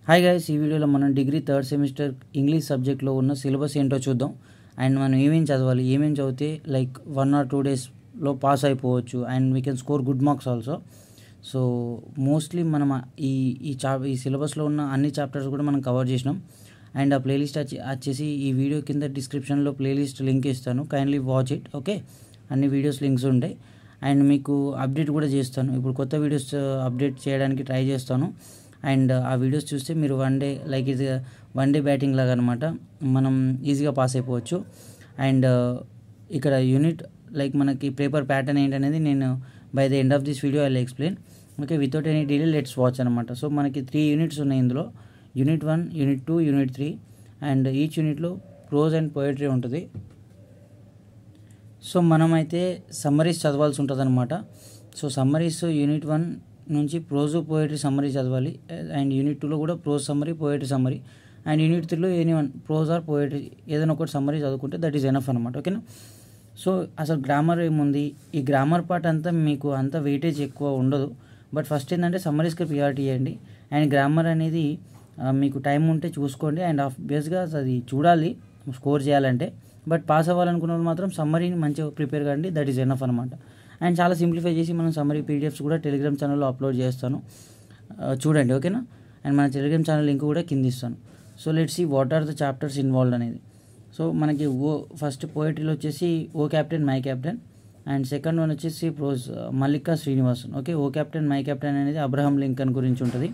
Hi guys, ఈ వీడియోలో మనం డిగ్రీ థర్డ్ సెమిస్టర్ ఇంగ్లీష్ సబ్జెక్ట్లో ఉన్న సిలబస్ ఏంటో చూద్దాం. అండ్ మనం ఏమేమి చదవాలి, ఏమేమి చదివితే లైక్ 1 or 2 డేస్లో పాస్ అయిపోవచ్చు and we can score good marks also. So mostly మనం ఈ సిలబస్లో ఉన్న అన్ని చాప్టర్స్ కూడా మనం కవర్ చేసినాం. అండ్ ఆ ప్లేలిస్ట్ వచ్చేసి ఈ వీడియో కింద డిస్క్రిప్షన్లో ప్లేలిస్ట్ లింక్ ఇస్తాను, కైండ్లీ వాచ్ ఇట్. ఓకే, అన్ని వీడియోస్ లింక్స్ ఉంటాయి. అండ్ మీకు అప్డేట్ కూడా చేస్తాను, ఇప్పుడు కొత్త వీడియోస్ అప్డేట్ చేయడానికి ట్రై చేస్తాను. అండ్ ఆ వీడియోస్ చూస్తే మీరు వన్ డే బ్యాటింగ్ లాగా అనమాట, మనం ఈజీగా పాస్ అయిపోవచ్చు. అండ్ ఇక్కడ యూనిట్ మనకి పేపర్ ప్యాటర్న్ ఏంటనేది నేను by the end of this video I will explain. Okay, without any delay let's watch అనమాట. సో మనకి 3 యూనిట్స్ ఉన్నాయి ఇందులో, unit 1, unit 2, unit 3. And each యూనిట్లో ప్రోజ్ అండ్ పోయట్రీ ఉంటుంది. సో మనమైతే సమ్మరీస్ చదవాల్సి ఉంటుంది అనమాట. సో సమ్మరీస్ యూనిట్ 1 నుంచి ప్రోజు పోయట్రీ సమ్మరీ చదవాలి. అండ్ యూనిట్ 2లో కూడా prose summary, poetry summary. And unit 3లో ఎనీవన్ ప్రోజ్ ఆర్ పోయట్రీ ఏదైనా ఒకటి సమ్మరీ చదువుకుంటే దట్ ఈస్ ఎనఫ్ అనమాట. ఓకేనా? సో అసలు గ్రామర్ ఏముంది, ఈ గ్రామర్ పార్ట్ అంతా మీకు అంత వెయిటేజ్ ఎక్కువ ఉండదు. బట్ ఫస్ట్ ఏంటంటే సమ్మరీస్కి ప్రియారిటీ ఇవ్వండి. అండ్ గ్రామర్ అనేది మీకు టైం ఉంటే చూసుకోండి. అండ్ ఆబ్వియస్గా అది చూడాలి స్కోర్ చేయాలంటే. బట్ పాస్ అవ్వాలనుకున్న వాళ్ళు మాత్రం సమ్మరీని మంచిగా ప్రిపేర్ కండి, దట్ ఈస్ ఎనఫ్ అనమాట. అండ్ చాలా సింప్లిఫై చేసి మనం సమ్మరీ పీడిఎఫ్స్ కూడా టెలిగ్రామ్ ఛానల్లో అప్లోడ్ చేస్తాను, చూడండి. ఓకేనా? అండ్ మన టెలిగ్రామ్ ఛానల్ లింక్ కూడా కింద ఇస్తాను. So let's see what are the chapters involved అనేది. సో మనకి ఫస్ట్ పోయట్రీలో వచ్చేసి O captain my captain. And second one వచ్చేసి prose Mallika Srinivasan. Okay, O captain my captain అనేది అబ్రహం లింకన్ గురించి ఉంటుంది.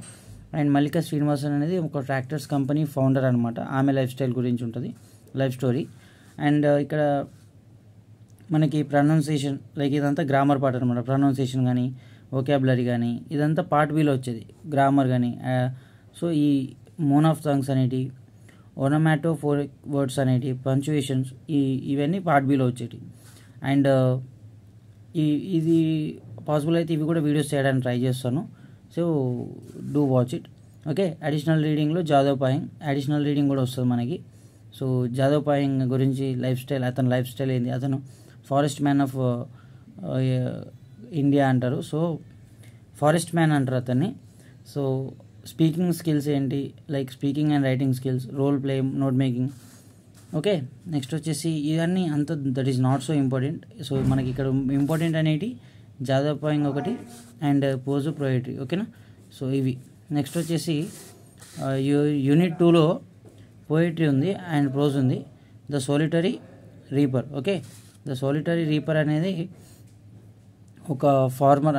అండ్ మల్లికా శ్రీనివాసన్ అనేది ఒక ట్రాక్టర్స్ కంపెనీ ఫౌండర్ అనమాట. ఆమె లైఫ్ స్టైల్ గురించి ఉంటుంది, లైఫ్ స్టోరీ. అండ్ ఇక్కడ మనకి ప్రొనౌన్సియేషన్ ఇదంతా గ్రామర్ పార్ట్ అనమాట. ప్రొనౌన్సియేషన్ కానీ వొకాబులరీ కానీ ఇదంతా పార్ట్ బిలో వచ్చేది, గ్రామర్ కానీ. సో ఈ మోన్ ఆఫ్ సాంగ్స్ అనేటి, ఓనమాటోఫోరిక్ వర్డ్స్ అనేటి, పంచుయేషన్స్, ఇవన్నీ పార్ట్ బిలో వచ్చేటి. అండ్ ఇది పాసిబుల్ అయితే ఇవి కూడా వీడియోస్ చేయడానికి ట్రై చేస్తాను. So do watch it. Okay, additional రీడింగ్లో జాదవ్ పాయింగ్ అడిషనల్ రీడింగ్ కూడా వస్తుంది మనకి. సో జాదవ్ పాయింగ్ గురించి అతని లైఫ్ స్టైల్ ఏంది, అతను ఫారెస్ట్ మ్యాన్ ఆఫ్ ఇండియా అంటారు. సో ఫారెస్ట్ మ్యాన్ అంటారు అతన్ని. సో స్పీకింగ్ స్కిల్స్ ఏంటి, speaking and writing skills, role play, note making. Okay, next వచ్చేసి ఇవన్నీ అంత that is not so important. So మనకి ఇక్కడ ఇంపార్టెంట్ అనేటి జాదవ్ పాయింగ్ ఒకటి అండ్ పోజు పోయట్రీ. ఓకేనా? సో ఇవి. నెక్స్ట్ వచ్చేసి యూనిట్ 2లో పోయట్రీ ఉంది అండ్ ప్రోజ్ ఉంది. The solitary reaper. Okay, the solitary reaper అనేది ఒక ఫార్మర్,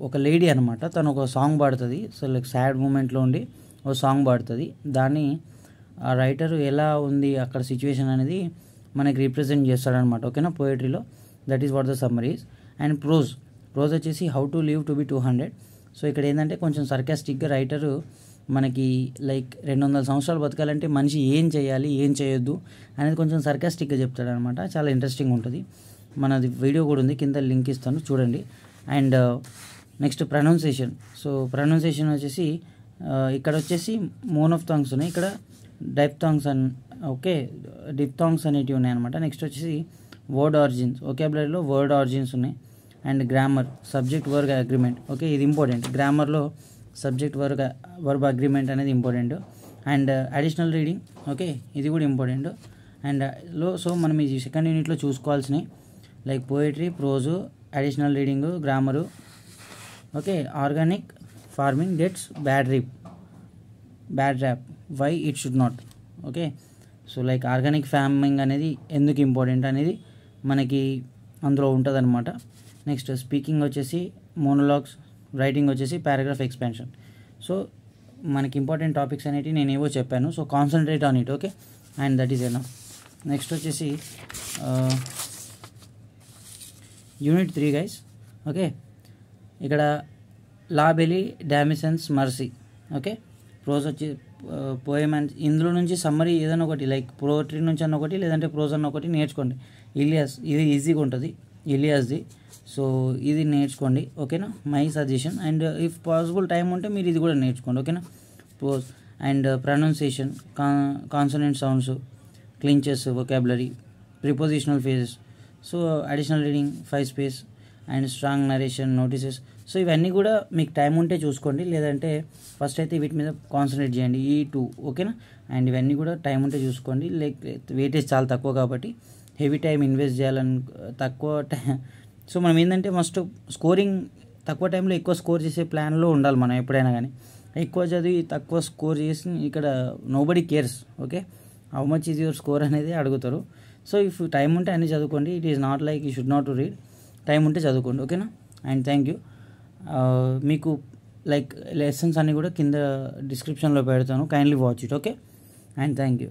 ఒక లేడీ అనమాట. తను ఒక సాంగ్ పాడుతుంది. సో సాడ్ మూమెంట్లో ఉండి ఒక సాంగ్ పాడుతుంది. దాన్ని ఆ రైటర్ ఎలా ఉంది అక్కడ సిచ్యువేషన్ అనేది మనకి రిప్రజెంట్ చేస్తాడనమాట. ఓకేనా? పోయట్రీలో that is what the summaries. And prose వచ్చేసి how to live to be 200. So ఇక్కడ ఏంటంటే కొంచెం సర్కాస్టిక్గా రైటరు మనకి 200 సంవత్సరాలు బతకాలంటే మనిషి ఏం చేయాలి, ఏం చేయొద్దు అనేది కొంచెం సర్కాస్టిక్గా చెప్తాడనమాట. చాలా ఇంట్రెస్టింగ్ ఉంటుంది. మనది వీడియో కూడా ఉంది, కింద లింక్ ఇస్తాను, చూడండి. And next pronunciation. So pronunciation వచ్చేసి ఇక్కడ వచ్చేసి మోనోఫ్థాంగ్స్ ఉన్నాయి, ఇక్కడ డైప్థాంగ్స్ డిప్థాంగ్స్ అనేటివి ఉన్నాయి అనమాట. నెక్స్ట్ వచ్చేసి వర్డ్ ఆరిజిన్స్, వొకాబులరీలో వర్డ్ ఆరిజిన్స్ ఉన్నాయి. And grammar, subject verb agreement. Okay, ఇది ఇంపార్టెంట్. గ్రామర్లో సబ్జెక్ట్ వర్బ్ అగ్రిమెంట్ అనేది important. And additional reading. Okay, ఇది కూడా ఇంపార్టెంట్. అండ్ సో మనం ఈ సెకండ్ యూనిట్లో చూసుకోవాల్సినవి poetry, prose, additional reading, grammar. Okay, organic farming gets bad rap, why it should not. Okay, so organic farming అనేది ఎందుకు important అనేది మనకి అందులో ఉంటుంది అనమాట. నెక్స్ట్ స్పీకింగ్ వచ్చేసి మోనోలాగ్స్, రైటింగ్ వచ్చేసి పారాగ్రాఫ్ ఎక్స్పాన్షన్. సో మనకి ఇంపార్టెంట్ టాపిక్స్ అనేవి నేను ఏవో చెప్పాను. So concentrate on it. Okay, and that is enough. Next వచ్చేసి యూనిట్ 3 గైస్. ఓకే, ఇక్కడ లా బెలీ డామిసన్స్ మర్సీ. ఓకే, ప్రోజ్ వచ్చి పోయమ్ అండ్ ఇందులో నుంచి సమ్మరీ ఏదైనా ఒకటి పోయట్రీ నుంచి అన్న ఒకటి, లేదంటే ప్రోజ్ అన్న ఒకటి నేర్చుకోండి. ఇలియాస్, ఇది ఈజీగా ఉంటుంది, ఇలియాస్ది. సో ఇది నేర్చుకోండి. ఓకేనా? My suggestion. And if possible time ఉంటే మీరు ఇది కూడా నేర్చుకోండి. ఓకేనా? Prose and pronunciation, consonant sounds, clinches, vocabulary, prepositional phrases. So additional reading 5 space and strong narration, notices. So ఇవన్నీ కూడా మీకు టైం ఉంటే చూసుకోండి, లేదంటే ఫస్ట్ అయితే వీటి మీద కాన్సన్ట్రేట్ చేయండి, ఈ 2 ఓకేనా. అండ్ ఇవన్నీ కూడా టైం ఉంటే చూసుకోండి. లైక్ వెయిటేజ్ చాలా తక్కువ కాబట్టి హెవీ టైం ఇన్వెస్ట్ చేయాలని తక్కువ సో మనం ఏంటంటే మస్ట్ స్కోరింగ్ తక్కువ టైంలో ఎక్కువ స్కోర్ చేసే ప్లాన్లో ఉండాలి మనం ఎప్పుడైనా కానీ. ఎక్కువ చదివి తక్కువ స్కోర్ చేసి ఇక్కడ nobody cares, okay. How much is your score అనేది అడుగుతారు. సో ఇఫ్ టైం ఉంటే అన్నీ చదువుకోండి. It is not like you should not to read, time ఉంటే చదువుకోండి, ఓకేనా. And thank you. మీకు లైక్ లెసన్స్ అన్నీ కూడా కింద డిస్క్రిప్షన్లో పెడతాను, kindly watch it, okay. And thank you.